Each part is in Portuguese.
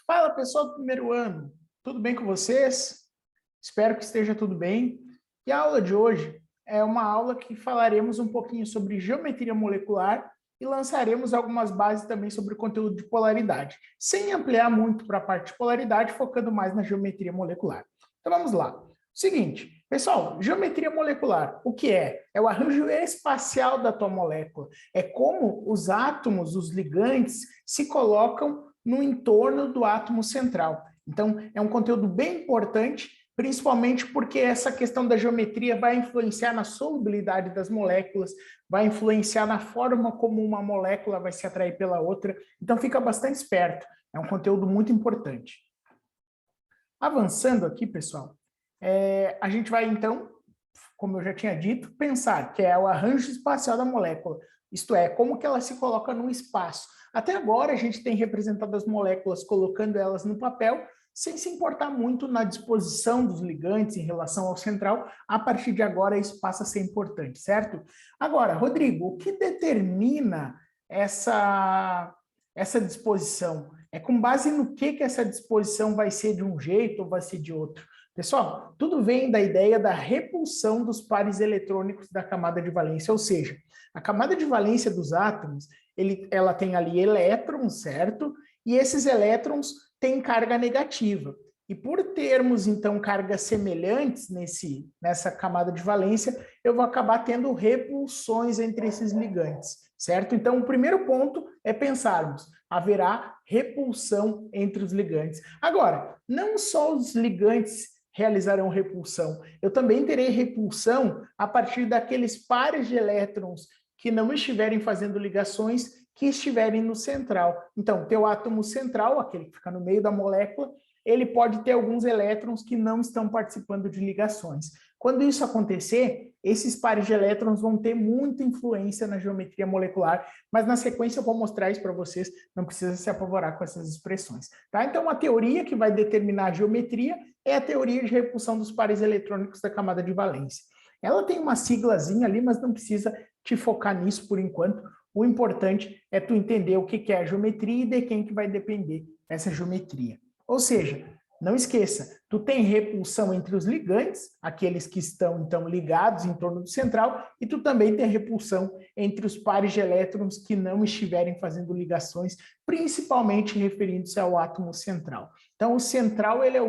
Fala, pessoal do primeiro ano, tudo bem com vocês? Espero que esteja tudo bem. E a aula de hoje é uma aula que falaremos um pouquinho sobre geometria molecular e lançaremos algumas bases também sobre o conteúdo de polaridade, sem ampliar muito para a parte de polaridade, focando mais na geometria molecular. Então vamos lá. Seguinte, pessoal, geometria molecular, o que é? É o arranjo espacial da tua molécula. É como os átomos, os ligantes, se colocam no entorno do átomo central. Então, é um conteúdo bem importante, principalmente porque essa questão da geometria vai influenciar na solubilidade das moléculas, vai influenciar na forma como uma molécula vai se atrair pela outra. Então, fica bastante esperto. É um conteúdo muito importante. Avançando aqui, pessoal, a gente vai, então, como eu já tinha dito, pensar que é o arranjo espacial da molécula, isto é, como que ela se coloca no espaço. Até agora, a gente tem representado as moléculas colocando elas no papel, sem se importar muito na disposição dos ligantes em relação ao central. A partir de agora, isso passa a ser importante, certo? Agora, Rodrigo, o que determina essa disposição? É com base no que essa disposição vai ser de um jeito ou vai ser de outro? Pessoal, tudo vem da ideia da repulsão dos pares eletrônicos da camada de valência, ou seja, a camada de valência dos átomos, ela tem ali elétrons, certo? E esses elétrons têm carga negativa. E por termos, então, cargas semelhantes nessa camada de valência, eu vou acabar tendo repulsões entre esses ligantes, certo? Então, o primeiro ponto é pensarmos, haverá repulsão entre os ligantes. Agora, não só os ligantes realizarão repulsão, eu também terei repulsão a partir daqueles pares de elétrons que não estiverem fazendo ligações, que estiverem no central. Então, teu átomo central, aquele que fica no meio da molécula, ele pode ter alguns elétrons que não estão participando de ligações. Quando isso acontecer, esses pares de elétrons vão ter muita influência na geometria molecular, mas na sequência eu vou mostrar isso para vocês, não precisa se apavorar com essas expressões. Tá? Então, a teoria que vai determinar a geometria é a teoria de repulsão dos pares eletrônicos da camada de valência. Ela tem uma siglazinha ali, mas não precisa te focar nisso por enquanto. O importante é tu entender o que é a geometria e de quem que vai depender essa geometria. Ou seja, não esqueça, tu tem repulsão entre os ligantes, aqueles que estão, então, ligados em torno do central, e tu também tem repulsão entre os pares de elétrons que não estiverem fazendo ligações, principalmente referindo-se ao átomo central. Então, o central, ele é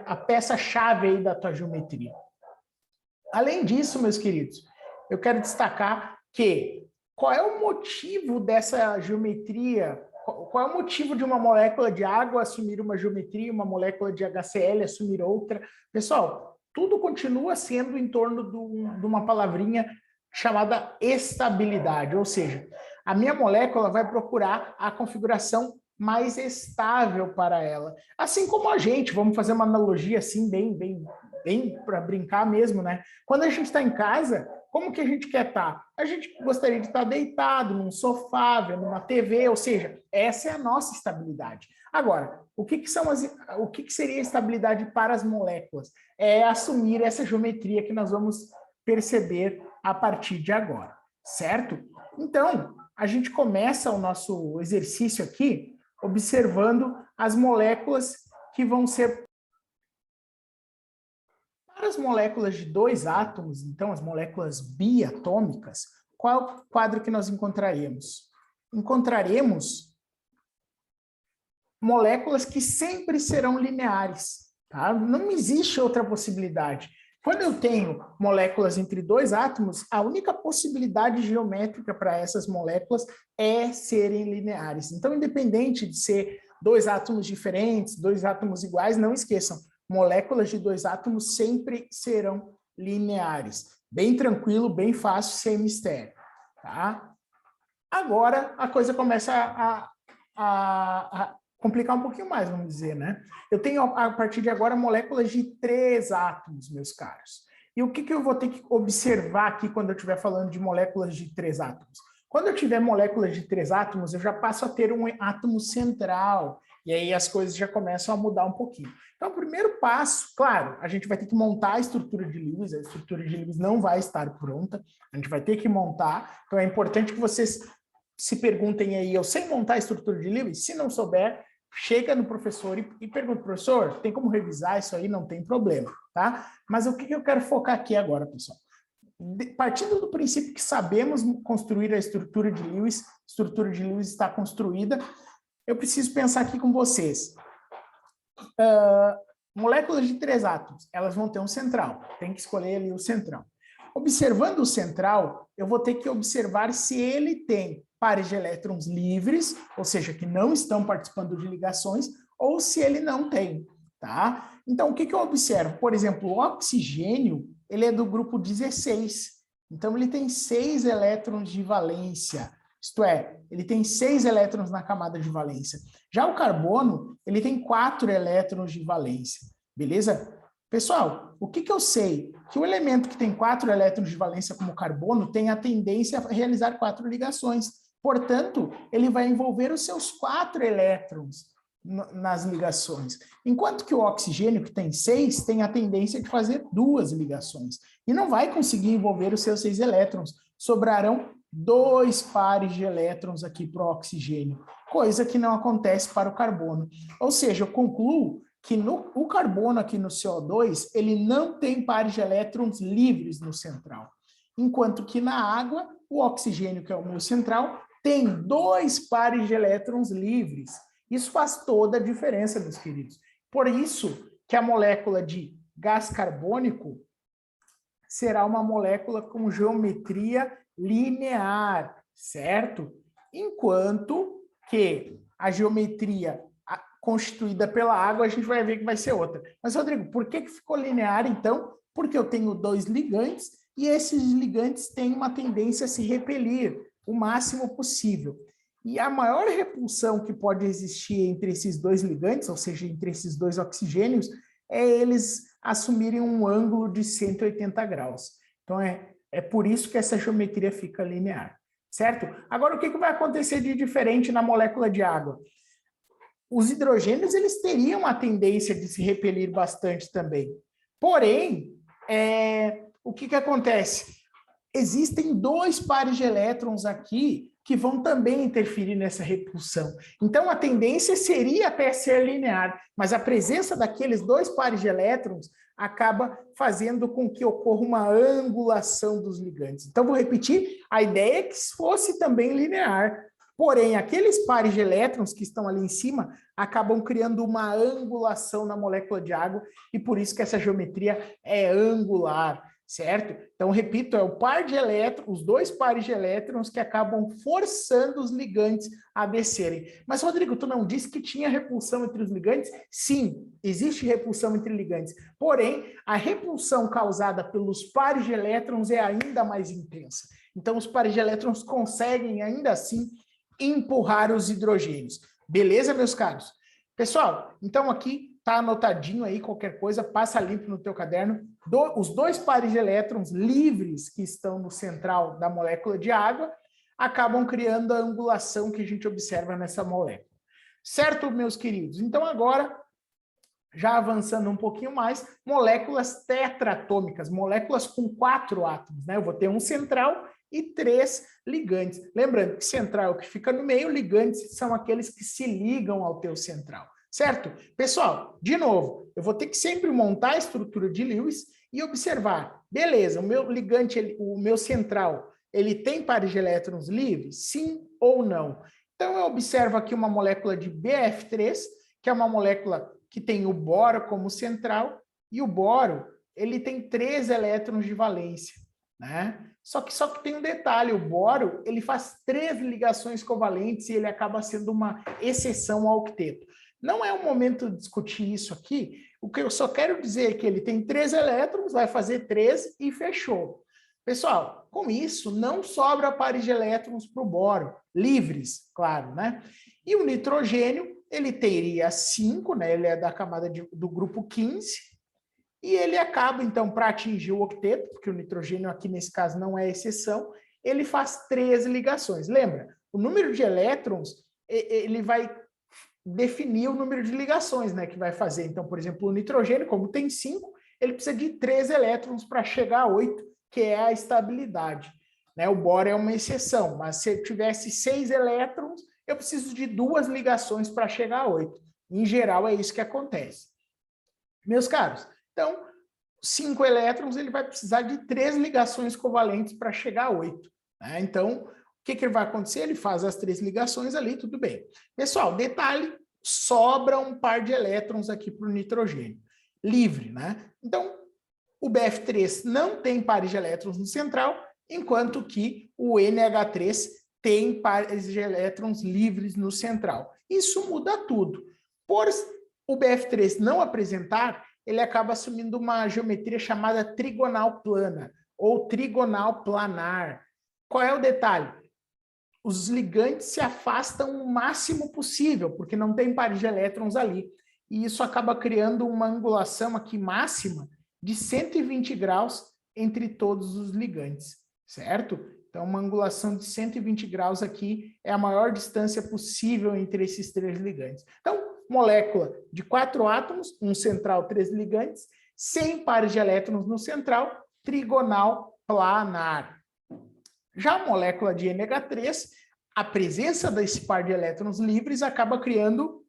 a peça-chave aí da tua geometria. Além disso, meus queridos, eu quero destacar que qual é o motivo dessa geometria. Qual é o motivo de uma molécula de água assumir uma geometria, uma molécula de HCl assumir outra? Pessoal, tudo continua sendo em torno de uma palavrinha chamada estabilidade, ou seja, a minha molécula vai procurar a configuração mais estável para ela. Assim como a gente, vamos fazer uma analogia assim, bem para brincar mesmo, né? Quando a gente está em casa, como que a gente quer estar? A gente gostaria de estar deitado num sofá, vendo uma TV, ou seja, essa é a nossa estabilidade. Agora, o que seria a estabilidade para as moléculas? É assumir essa geometria que nós vamos perceber a partir de agora, certo? Então, a gente começa o nosso exercício aqui observando as moléculas que vão ser. Para as moléculas de dois átomos, então, as moléculas biatômicas, qual é o quadro que nós encontraremos? Encontraremos moléculas que sempre serão lineares, tá? Não existe outra possibilidade. Quando eu tenho moléculas entre dois átomos, a única possibilidade geométrica para essas moléculas é serem lineares. Então, independente de ser dois átomos diferentes, dois átomos iguais, não esqueçam, moléculas de dois átomos sempre serão lineares. Bem tranquilo, bem fácil, sem mistério. Tá? Agora, a coisa começa a complicar um pouquinho mais, vamos dizer, né? Eu tenho, a partir de agora, moléculas de 3 átomos, meus caros. E o que eu vou ter que observar aqui quando eu estiver falando de moléculas de 3 átomos? Quando eu tiver moléculas de 3 átomos, eu já passo a ter um átomo central, e aí as coisas já começam a mudar um pouquinho. Então, o primeiro passo, claro, a gente vai ter que montar a estrutura de Lewis, a estrutura de Lewis não vai estar pronta, a gente vai ter que montar, então é importante que vocês se perguntem aí, eu sei montar a estrutura de Lewis? Se não souber, chega no professor e pergunta, professor, tem como revisar isso aí? Não tem problema, tá? Mas o que eu quero focar aqui agora, pessoal? Partindo do princípio que sabemos construir a estrutura de Lewis, a estrutura de Lewis está construída, eu preciso pensar aqui com vocês. Moléculas de 3 átomos, elas vão ter um central, tem que escolher ali o central. Observando o central, eu vou ter que observar se ele tem pares de elétrons livres, ou seja, que não estão participando de ligações, ou se ele não tem, tá? Então, o que eu observo? Por exemplo, o oxigênio, ele é do grupo 16, então ele tem 6 elétrons de valência, isto é, ele tem 6 elétrons na camada de valência. Já o carbono, ele tem 4 elétrons de valência, beleza? Pessoal, o que eu sei? Que o elemento que tem 4 elétrons de valência como carbono tem a tendência a realizar 4 ligações. Portanto, ele vai envolver os seus 4 elétrons nas ligações. Enquanto que o oxigênio, que tem 6, tem a tendência de fazer 2 ligações. E não vai conseguir envolver os seus 6 elétrons. Sobrarão 2 pares de elétrons aqui para o oxigênio, coisa que não acontece para o carbono. Ou seja, eu concluo que o carbono aqui no CO2, ele não tem pares de elétrons livres no central. Enquanto que na água, o oxigênio, que é o meu central, tem 2 pares de elétrons livres. Isso faz toda a diferença, meus queridos. Por isso que a molécula de gás carbônico será uma molécula com geometria linear, certo? Enquanto que a geometria constituída pela água, a gente vai ver que vai ser outra. Mas, Rodrigo, por que ficou linear, então? Porque eu tenho 2 ligantes e esses ligantes têm uma tendência a se repelir o máximo possível. E a maior repulsão que pode existir entre esses 2 ligantes, ou seja, entre esses 2 oxigênios, é eles assumirem um ângulo de 180 graus. Então, é por isso que essa geometria fica linear, certo? Agora, o que vai acontecer de diferente na molécula de água? Os hidrogênios, eles teriam a tendência de se repelir bastante também. Porém, o que acontece? Existem 2 pares de elétrons aqui que vão também interferir nessa repulsão. Então, a tendência seria até ser linear, mas a presença daqueles 2 pares de elétrons acaba fazendo com que ocorra uma angulação dos ligantes. Então, vou repetir, a ideia é que fosse também linear, porém, aqueles pares de elétrons que estão ali em cima acabam criando uma angulação na molécula de água e por isso que essa geometria é angular, certo? Então, repito, é o par de elétrons, os 2 pares de elétrons que acabam forçando os ligantes a descerem. Mas, Rodrigo, tu não disse que tinha repulsão entre os ligantes? Sim, existe repulsão entre ligantes. Porém, a repulsão causada pelos pares de elétrons é ainda mais intensa. Então, os pares de elétrons conseguem, ainda assim, empurrar os hidrogênios. Beleza, meus caros? Pessoal, então aqui está anotadinho aí, qualquer coisa, passa limpo no teu caderno. Os 2 pares de elétrons livres que estão no central da molécula de água acabam criando a angulação que a gente observa nessa molécula. Certo, meus queridos? Então agora, já avançando um pouquinho mais, moléculas tetratômicas, moléculas com 4 átomos, né? Eu vou ter um central e 3 ligantes. Lembrando que central é o que fica no meio, ligantes são aqueles que se ligam ao teu central, certo? Pessoal, de novo, eu vou ter que sempre montar a estrutura de Lewis e observar, beleza, o meu ligante, o meu central, ele tem pares de elétrons livres? Sim ou não? Então, eu observo aqui uma molécula de BF3, que é uma molécula que tem o boro como central, e o boro, ele tem 3 elétrons de valência, né? Só que tem um detalhe, o boro, ele faz 3 ligações covalentes e ele acaba sendo uma exceção ao octeto. Não é o momento de discutir isso aqui, o que eu só quero dizer é que ele tem 3 elétrons, vai fazer 3 e fechou. Pessoal, com isso, não sobra pares de elétrons para o boro, livres, claro, né? E o nitrogênio, ele teria 5, né? Ele é da camada do grupo 15, e ele acaba, então, para atingir o octeto, porque o nitrogênio aqui nesse caso não é exceção, ele faz 3 ligações. Lembra? O número de elétrons, ele vai definir o número de ligações, né, que vai fazer. Então, por exemplo, o nitrogênio, como tem 5, ele precisa de 3 elétrons para chegar a 8, que é a estabilidade. né? O boro é uma exceção, mas se eu tivesse 6 elétrons, eu preciso de 2 ligações para chegar a 8. Em geral, é isso que acontece. Meus caros, então, 5 elétrons, ele vai precisar de 3 ligações covalentes para chegar a 8. Né? Então, o que ele vai acontecer? Ele faz as 3 ligações ali, tudo bem. Pessoal, detalhe, sobra um par de elétrons aqui para o nitrogênio. Livre, né? Então, o BF3 não tem pares de elétrons no central, enquanto que o NH3 tem pares de elétrons livres no central. Isso muda tudo. Por o BF3 não apresentar, ele acaba assumindo uma geometria chamada trigonal plana, ou trigonal planar. Qual é o detalhe? Os ligantes se afastam o máximo possível, porque não tem pares de elétrons ali. E isso acaba criando uma angulação aqui máxima de 120 graus entre todos os ligantes, certo? Então, uma angulação de 120 graus aqui é a maior distância possível entre esses 3 ligantes. Então, molécula de 4 átomos, um central, 3 ligantes, sem pares de elétrons no central, trigonal planar. Já a molécula de NH3, a presença desse par de elétrons livres acaba criando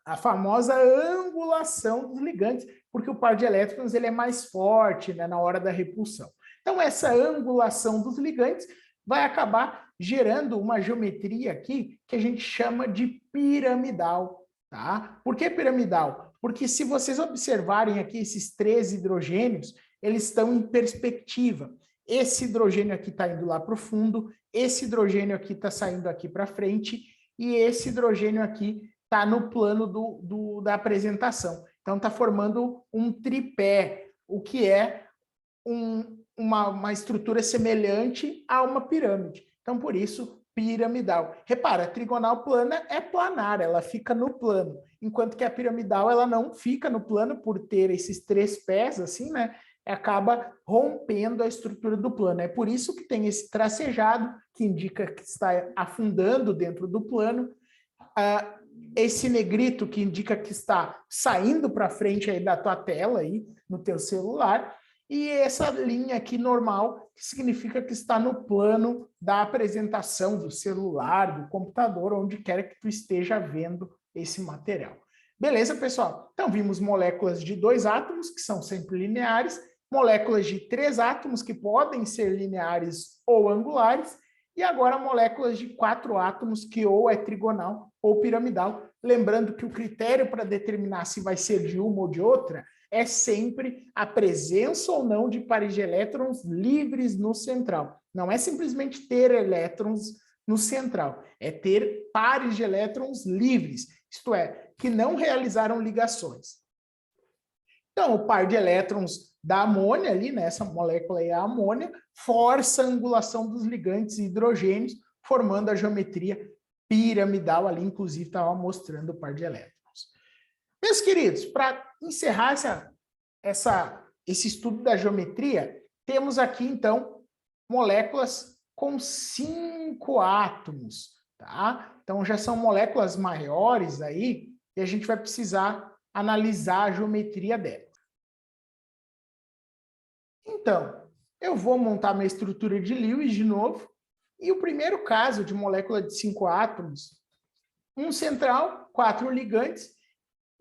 a famosa angulação dos ligantes, porque o par de elétrons ele é mais forte, né, na hora da repulsão. Então, essa angulação dos ligantes vai acabar gerando uma geometria aqui que a gente chama de piramidal. Tá? Por que piramidal? Porque se vocês observarem aqui esses 3 hidrogênios, eles estão em perspectiva. Esse hidrogênio aqui está indo lá para o fundo, esse hidrogênio aqui está saindo aqui para frente, e esse hidrogênio aqui está no plano da apresentação. Então, está formando um tripé, o que é uma estrutura semelhante a uma pirâmide. Então, por isso, piramidal. Repara, a trigonal plana é planar, ela fica no plano, enquanto que a piramidal ela não fica no plano por ter esses 3 pés, assim, né? Acaba rompendo a estrutura do plano. É por isso que tem esse tracejado, que indica que está afundando dentro do plano, esse negrito que indica que está saindo para frente aí da tua tela, aí, no teu celular, e essa linha aqui normal, que significa que está no plano da apresentação do celular, do computador, onde quer que tu esteja vendo esse material. Beleza, pessoal? Então, vimos moléculas de 2 átomos, que são sempre lineares, moléculas de 3 átomos, que podem ser lineares ou angulares, e agora moléculas de 4 átomos, que ou é trigonal ou piramidal. Lembrando que o critério para determinar se vai ser de uma ou de outra é sempre a presença ou não de pares de elétrons livres no central. Não é simplesmente ter elétrons no central, é ter pares de elétrons livres, isto é, que não realizaram ligações. Então, o par de elétrons da amônia ali, né, essa molécula aí é a amônia, força a angulação dos ligantes hidrogênios, formando a geometria piramidal ali, inclusive estava mostrando o par de elétrons. Meus queridos, para encerrar esse estudo da geometria, temos aqui, então, moléculas com 5 átomos, tá? Então, já são moléculas maiores aí, e a gente vai precisar analisar a geometria dela. Então, eu vou montar minha estrutura de Lewis de novo, e o primeiro caso de molécula de 5 átomos, um central, 4 ligantes,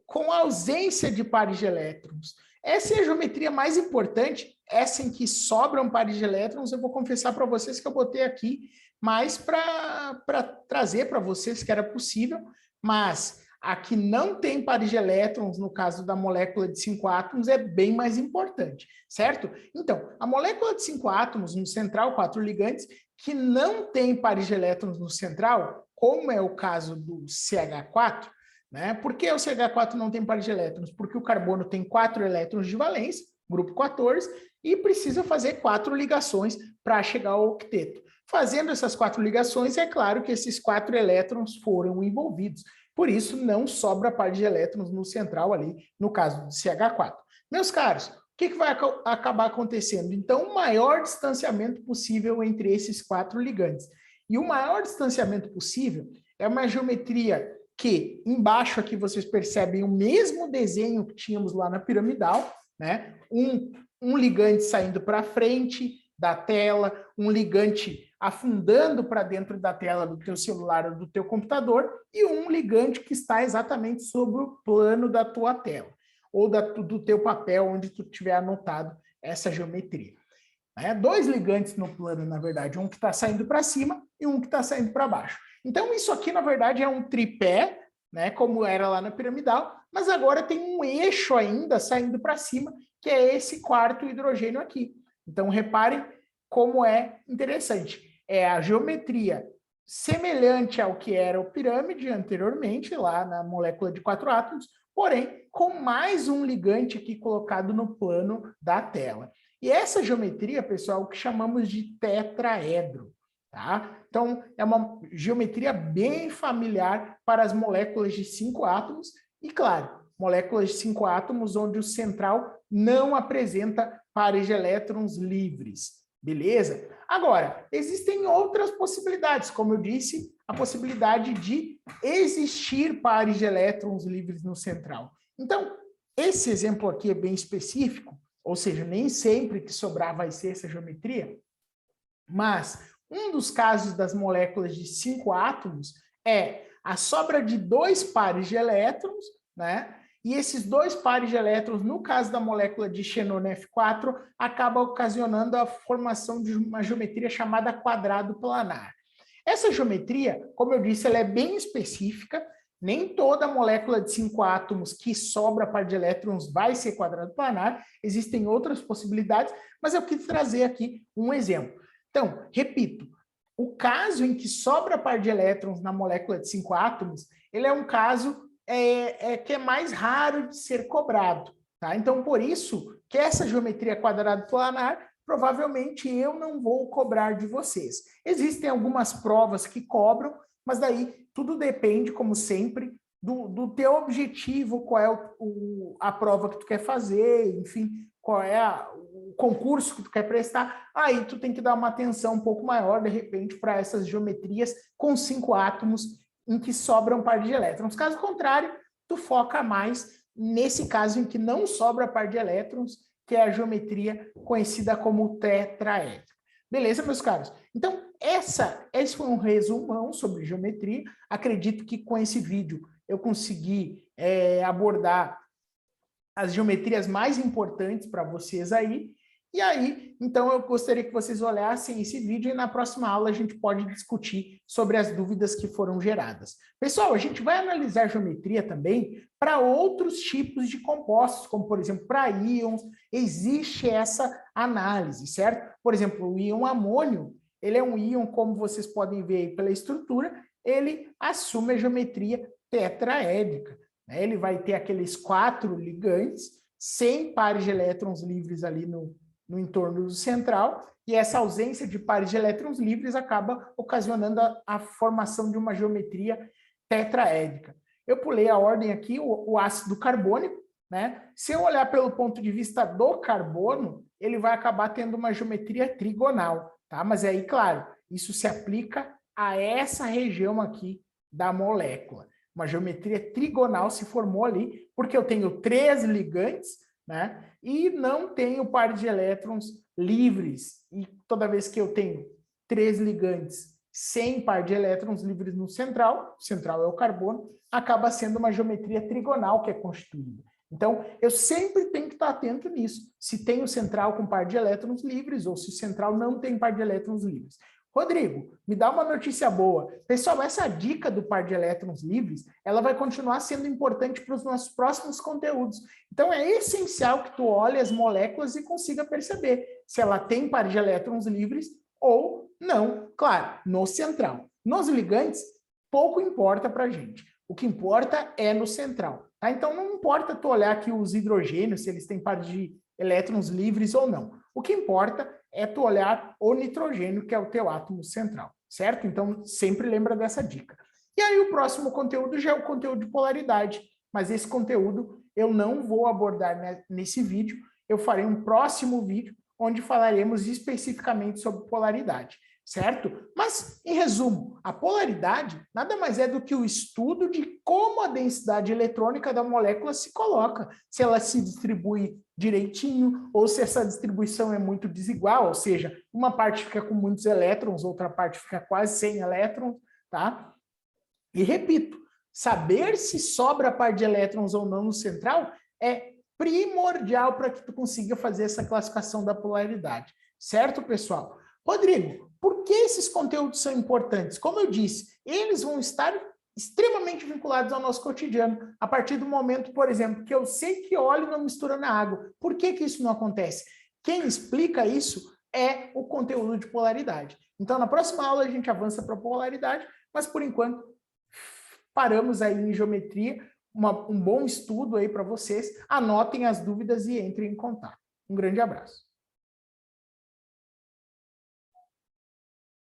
com ausência de pares de elétrons. Essa é a geometria mais importante, essa em que sobram pares de elétrons, eu vou confessar para vocês que eu botei aqui, mais para trazer para vocês que era possível, mas a que não tem pares de elétrons, no caso da molécula de 5 átomos, é bem mais importante, certo? Então, a molécula de 5 átomos, no central, 4 ligantes, que não tem pares de elétrons no central, como é o caso do CH4, né? Por que o CH4 não tem pares de elétrons? Porque o carbono tem 4 elétrons de valência, grupo 14, e precisa fazer 4 ligações para chegar ao octeto. Fazendo essas 4 ligações, é claro que esses 4 elétrons foram envolvidos. Por isso, não sobra par de elétrons no central ali, no caso do CH4. Meus caros, o que vai acabar acontecendo? Então, o maior distanciamento possível entre esses 4 ligantes. E o maior distanciamento possível é uma geometria que, embaixo aqui, vocês percebem o mesmo desenho que tínhamos lá na piramidal, né? Um ligante saindo para frente, da tela, um ligante afundando para dentro da tela do teu celular ou do teu computador e um ligante que está exatamente sobre o plano da tua tela ou do teu papel onde tu tiver anotado essa geometria. Dois ligantes no plano, na verdade, um que está saindo para cima e um que está saindo para baixo. Então, isso aqui, na verdade, é um tripé, né, como era lá na piramidal, mas agora tem um eixo ainda saindo para cima, que é esse quarto hidrogênio aqui. Então, reparem como é interessante. É a geometria semelhante ao que era o pirâmide anteriormente, lá na molécula de 4 átomos, porém, com mais um ligante aqui colocado no plano da tela. E essa geometria, pessoal, que chamamos de tetraedro, tá? Então, é uma geometria bem familiar para as moléculas de 5 átomos e, claro, moléculas de 5 átomos onde o central não apresenta pares de elétrons livres, beleza? Agora, existem outras possibilidades, como eu disse, a possibilidade de existir pares de elétrons livres no central. Então, esse exemplo aqui é bem específico, ou seja, nem sempre que sobrar vai ser essa geometria, mas um dos casos das moléculas de 5 átomos é a sobra de 2 pares de elétrons, né? E esses 2 pares de elétrons, no caso da molécula de xenônio F4, acaba ocasionando a formação de uma geometria chamada quadrado planar. Essa geometria, como eu disse, ela é bem específica. Nem toda molécula de 5 átomos que sobra par de elétrons vai ser quadrado planar. Existem outras possibilidades, mas eu quis trazer aqui um exemplo. Então, repito, o caso em que sobra par de elétrons na molécula de 5 átomos, ele é um caso que é mais raro de ser cobrado. Tá? Então, por isso que essa geometria quadrado planar, provavelmente eu não vou cobrar de vocês. Existem algumas provas que cobram, mas daí tudo depende, como sempre, do teu objetivo, qual é a prova que tu quer fazer, enfim, qual é o concurso que tu quer prestar. Aí tu tem que dar uma atenção um pouco maior, de repente, para essas geometrias com 5 átomos em que sobram par de elétrons. Caso contrário, tu foca mais nesse caso em que não sobra par de elétrons, que é a geometria conhecida como tetraedro. Beleza, meus caros? Então, esse foi um resumão sobre geometria. Acredito que com esse vídeo eu consegui abordar as geometrias mais importantes para vocês aí. E aí, então, eu gostaria que vocês olhassem esse vídeo e na próxima aula a gente pode discutir sobre as dúvidas que foram geradas. Pessoal, a gente vai analisar geometria também para outros tipos de compostos, como, por exemplo, para íons, existe essa análise, certo? Por exemplo, o íon amônio, ele é um íon, como vocês podem ver aí pela estrutura, ele assume a geometria tetraédrica. Ele vai ter aqueles 4 ligantes, 100 pares de elétrons livres ali no entorno do central, e essa ausência de pares de elétrons livres acaba ocasionando a formação de uma geometria tetraédrica. Eu pulei a ordem aqui, o ácido carbônico, né? Se eu olhar pelo ponto de vista do carbono, ele vai acabar tendo uma geometria trigonal, tá? Mas aí, claro, isso se aplica a essa região aqui da molécula. Uma geometria trigonal se formou ali, porque eu tenho 3 ligantes, né? E não tenho par de elétrons livres. E toda vez que eu tenho 3 ligantes sem par de elétrons livres no central, o central é o carbono, acaba sendo uma geometria trigonal que é constituída. Então, eu sempre tenho que estar atento nisso, se tem o central com par de elétrons livres ou se o central não tem par de elétrons livres. Rodrigo, me dá uma notícia boa. Pessoal, essa dica do par de elétrons livres, ela vai continuar sendo importante para os nossos próximos conteúdos. Então, é essencial que tu olhe as moléculas e consiga perceber se ela tem par de elétrons livres ou não. Claro, no central. Nos ligantes, pouco importa para a gente. O que importa é no central. Tá? Então, não importa tu olhar aqui os hidrogênios, se eles têm par de elétrons livres ou não. O que importa é tu olhar o nitrogênio, que é o teu átomo central, certo? Então, sempre lembra dessa dica. E aí, o próximo conteúdo já é o conteúdo de polaridade, mas esse conteúdo eu não vou abordar nesse vídeo, eu farei um próximo vídeo onde falaremos especificamente sobre polaridade, certo? Mas, em resumo, a polaridade nada mais é do que o estudo de como a densidade eletrônica da molécula se coloca, se ela se distribui direitinho, ou se essa distribuição é muito desigual, ou seja, uma parte fica com muitos elétrons, outra parte fica quase sem elétrons, tá? E repito, saber se sobra a par de elétrons ou não no central é primordial para que tu consiga fazer essa classificação da polaridade. Certo, pessoal? Rodrigo, por que esses conteúdos são importantes? Como eu disse, eles vão estar extremamente vinculados ao nosso cotidiano. A partir do momento, por exemplo, que eu sei que óleo não mistura na água. Por que que isso não acontece? Quem explica isso é o conteúdo de polaridade. Então, na próxima aula, a gente avança para a polaridade, mas, por enquanto, paramos aí em geometria, um bom estudo aí para vocês. Anotem as dúvidas e entrem em contato. Um grande abraço.